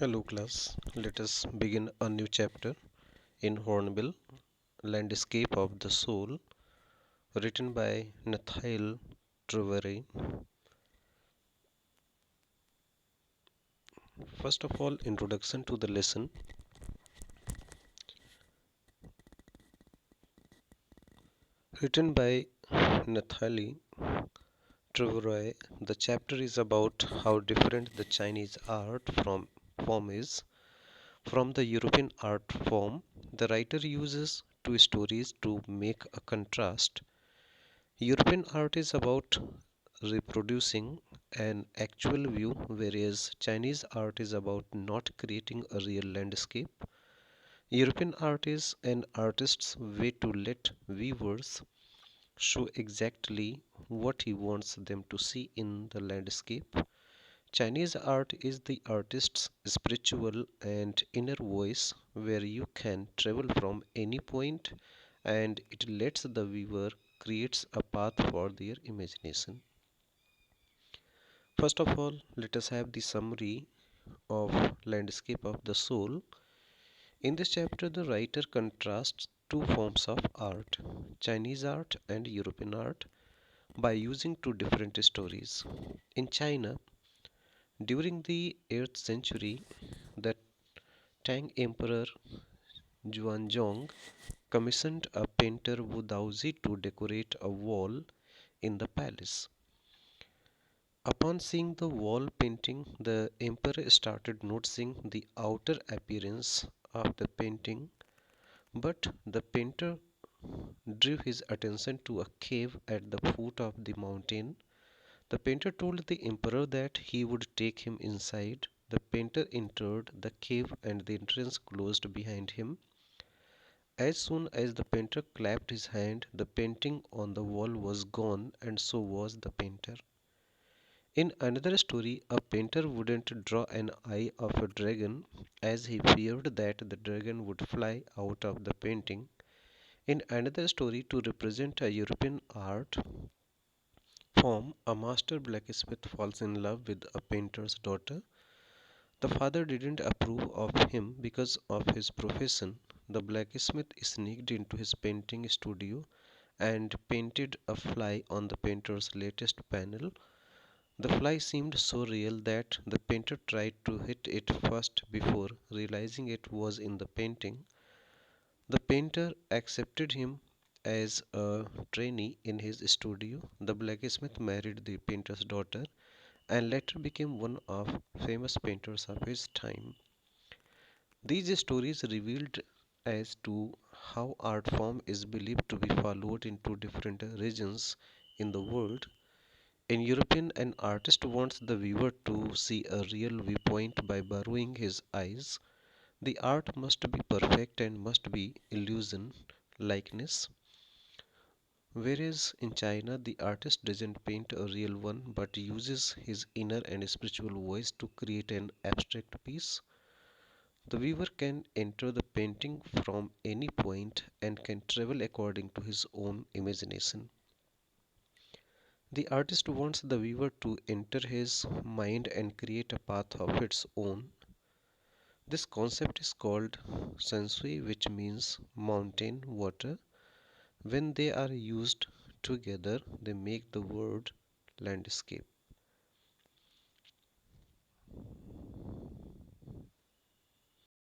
Hello class, let us begin a new chapter in Hornbill, Landscape of the Soul, written by Nathaniel Treveri. First of all, introduction to the lesson. Written by Nathaniel Treveri, the chapter is about how different the Chinese art form is from the European art form. The writer uses two stories to make a contrast. European art is about reproducing an actual view, whereas Chinese art is about not creating a real landscape. European art is an artist's way to let viewers show exactly what he wants them to see in the landscape. Chinese art is the artist's spiritual and inner voice, where you can travel from any point and it lets the viewer creates a path for their imagination. First of all, let us have the summary of Landscape of the Soul. In this chapter, the writer contrasts two forms of art, Chinese art and European art, by using two different stories. In China, during the 8th century, the Tang Emperor Xuanzong commissioned a painter Wu Daozi to decorate a wall in the palace. Upon seeing the wall painting, the emperor started noticing the outer appearance of the painting, but the painter drew his attention to a cave at the foot of the mountain. The painter told the emperor that he would take him inside. The painter entered the cave and the entrance closed behind him. As soon as the painter clapped his hand, the painting on the wall was gone, and so was the painter. In another story, a painter wouldn't draw an eye of a dragon as he feared that the dragon would fly out of the painting. In another story, to represent a European art form, a master blacksmith falls in love with a painter's daughter. The father didn't approve of him because of his profession. The blacksmith sneaked into his painting studio and painted a fly on the painter's latest panel. The fly seemed so real that the painter tried to hit it first before realizing it was in the painting. The painter accepted him as a trainee in his studio. The blacksmith married the painter's daughter and later became one of famous painters of his time. These stories revealed as to how art form is believed to be followed in two different regions in the world. In European, an artist wants the viewer to see a real viewpoint by borrowing his eyes. The art must be perfect and must be illusion, likeness. Whereas in China, the artist doesn't paint a real one but uses his inner and spiritual voice to create an abstract piece. The viewer can enter the painting from any point and can travel according to his own imagination. The artist wants the viewer to enter his mind and create a path of its own. This concept is called sensui, which means mountain water. When they are used together, they make the word landscape.